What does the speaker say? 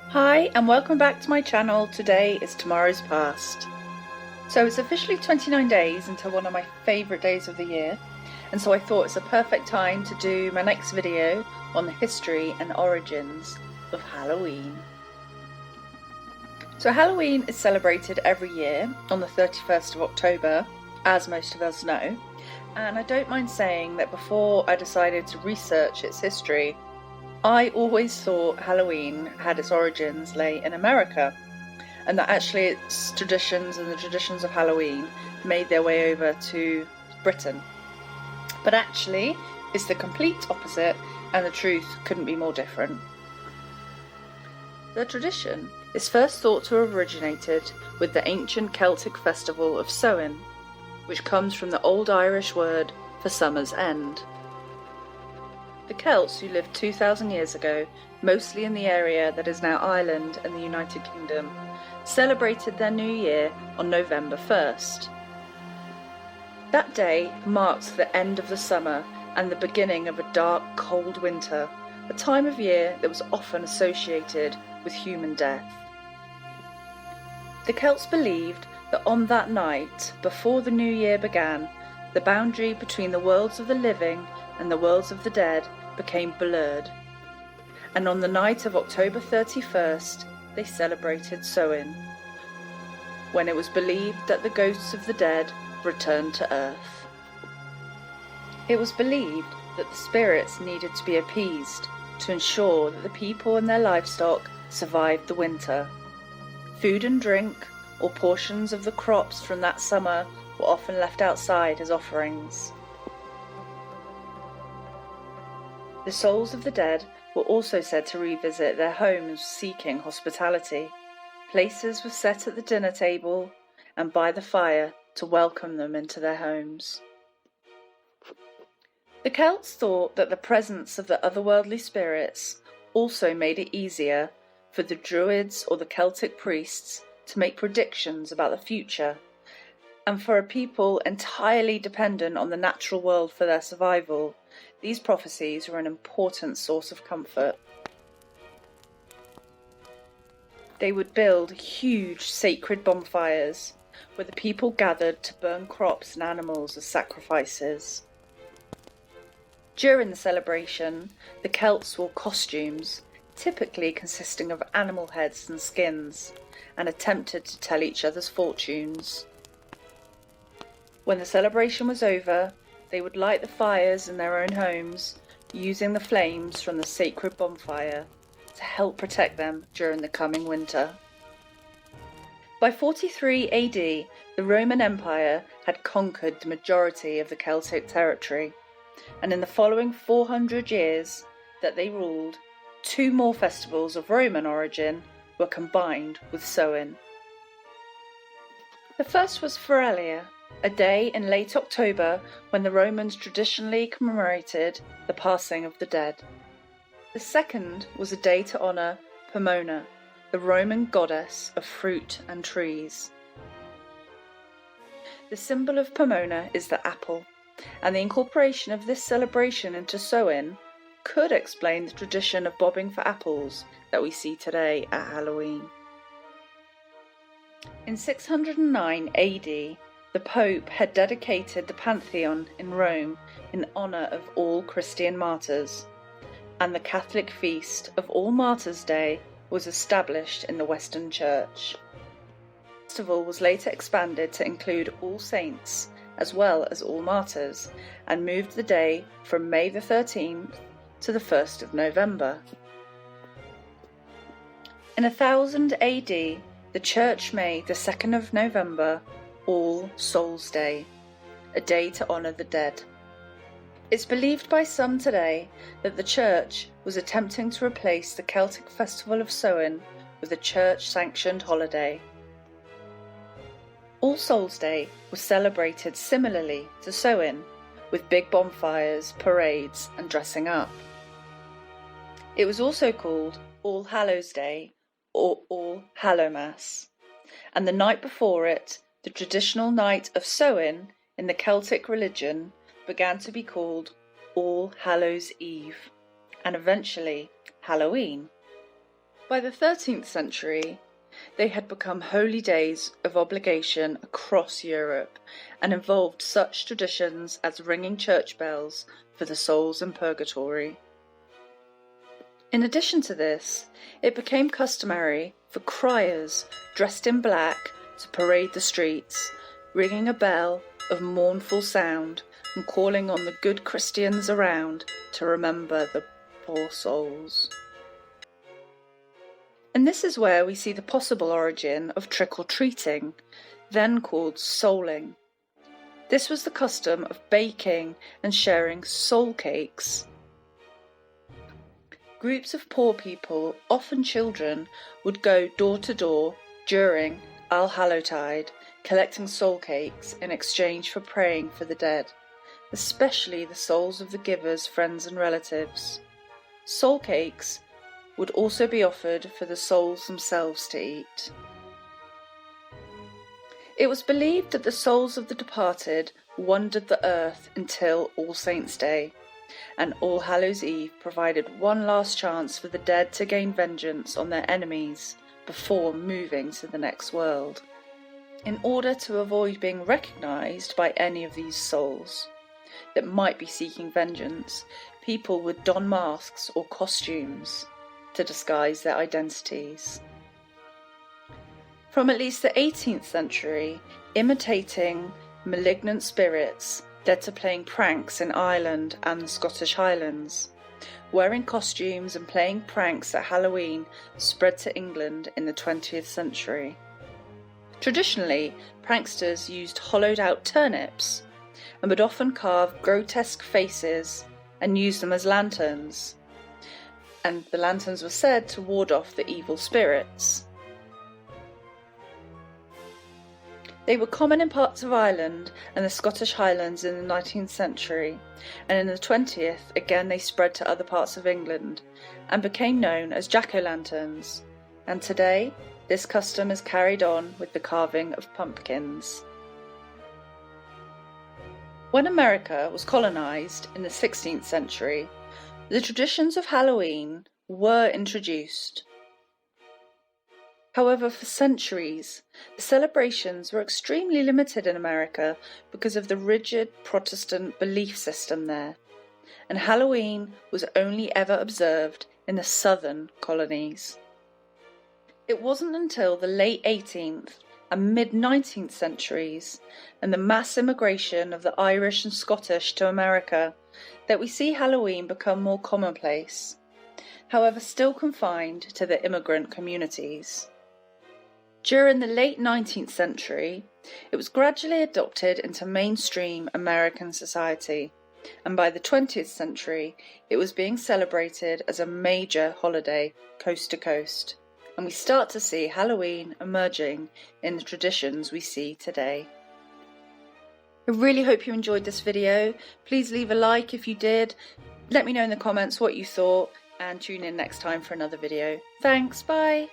Hi and welcome back to my channel. Today is tomorrow's past. So it's officially 29 days until one of my favourite days of the year, and so I thought it's a perfect time to do my next video on the history and origins of Halloween. So Halloween is celebrated every year on the 31st of October, as most of us know, and I don't mind saying that before I decided to research its history, I always thought Halloween had its origins lay in America, and that actually its traditions and the traditions of Halloween made their way over to Britain. But actually, it's the complete opposite, and the truth couldn't be more different. The tradition is first thought to have originated with the ancient Celtic festival of Samhain, which comes from the Old Irish word for summer's end. The Celts, who lived 2,000 years ago, mostly in the area that is now Ireland and the United Kingdom, celebrated their new year on November 1st. That day marked the end of the summer and the beginning of a dark, cold winter, a time of year that was often associated with human death. The Celts believed that on that night, before the new year began, the boundary between the worlds of the living and the worlds of the dead became blurred, and on the night of October 31st they celebrated Samhain, when it was believed that the ghosts of the dead returned to earth. It was believed that the spirits needed to be appeased to ensure that the people and their livestock survived the winter. Food and drink, or portions of the crops from that summer, were often left outside as offerings. The souls of the dead were also said to revisit their homes seeking hospitality. Places were set at the dinner table and by the fire to welcome them into their homes. The Celts thought that the presence of the otherworldly spirits also made it easier for the Druids or the Celtic priests to make predictions about the future, and for a people entirely dependent on the natural world for their survival, these prophecies were an important source of comfort. They would build huge sacred bonfires where the people gathered to burn crops and animals as sacrifices. During the celebration, the Celts wore costumes, typically consisting of animal heads and skins, and attempted to tell each other's fortunes. When the celebration was over, they would light the fires in their own homes, using the flames from the sacred bonfire to help protect them during the coming winter. By 43 AD, the Roman Empire had conquered the majority of the Celtic territory, and in the following 400 years that they ruled, 2 more festivals of Roman origin were combined with Samhain. The first was Feralia, a day in late October when the Romans traditionally commemorated the passing of the dead. The second was a day to honour Pomona, the Roman goddess of fruit and trees. The symbol of Pomona is the apple, and the incorporation of this celebration into Samhain could explain the tradition of bobbing for apples that we see today at Halloween. In 609 AD, the Pope had dedicated the Pantheon in Rome in honour of all Christian martyrs, and the Catholic feast of All Martyrs' Day was established in the Western Church. The festival was later expanded to include All Saints as well as All Martyrs, and moved the day from May the 13th to the 1st of November. In 1000 AD, the Church made the 2nd of November All Souls' Day, a day to honour the dead. It's believed by some today that the Church was attempting to replace the Celtic festival of Samhain with a church-sanctioned holiday. All Souls' Day was celebrated similarly to Samhain, with big bonfires, parades and dressing up. It was also called All Hallows' Day or All Hallowmas, and the night before it, the traditional night of Samhain in the Celtic religion, began to be called All Hallows' Eve, and eventually Halloween. By the 13th century, they had become holy days of obligation across Europe and involved such traditions as ringing church bells for the souls in purgatory. In addition to this, it became customary for criers dressed in black to parade the streets, ringing a bell of mournful sound and calling on the good Christians around to remember the poor souls. And this is where we see the possible origin of trick-or-treating, then called souling. This was the custom of baking and sharing soul cakes. Groups of poor people, often children, would go door to door during Allhallowtide, collecting soul cakes in exchange for praying for the dead, especially the souls of the givers' friends and relatives. Soul cakes would also be offered for the souls themselves to eat. It was believed that the souls of the departed wandered the earth until All Saints' Day, and All Hallows' Eve provided one last chance for the dead to gain vengeance on their enemies before moving to the next world. In order to avoid being recognised by any of these souls that might be seeking vengeance, people would don masks or costumes to disguise their identities. From at least the 18th century, imitating malignant spirits led to playing pranks in Ireland and the Scottish Highlands. Wearing costumes and playing pranks at Halloween spread to England in the 20th century. Traditionally, pranksters used hollowed-out turnips and would often carve grotesque faces and use them as lanterns, and the lanterns were said to ward off the evil spirits. They were common in parts of Ireland and the Scottish Highlands in the 19th century, and in the 20th again they spread to other parts of England and became known as jack-o'-lanterns, and today this custom is carried on with the carving of pumpkins. When America was colonised in the 16th century, the traditions of Halloween were introduced. However, for centuries, the celebrations were extremely limited in America because of the rigid Protestant belief system there, and Halloween was only ever observed in the southern colonies. It wasn't until the late 18th and mid-19th centuries and the mass immigration of the Irish and Scottish to America that we see Halloween become more commonplace, however still confined to the immigrant communities. During the late 19th century, it was gradually adopted into mainstream American society, and by the 20th century it was being celebrated as a major holiday coast to coast, and we start to see Halloween emerging in the traditions we see today. I really hope you enjoyed this video. Please leave a like if you did. Let me know in the comments what you thought and tune in next time for another video. Thanks, bye!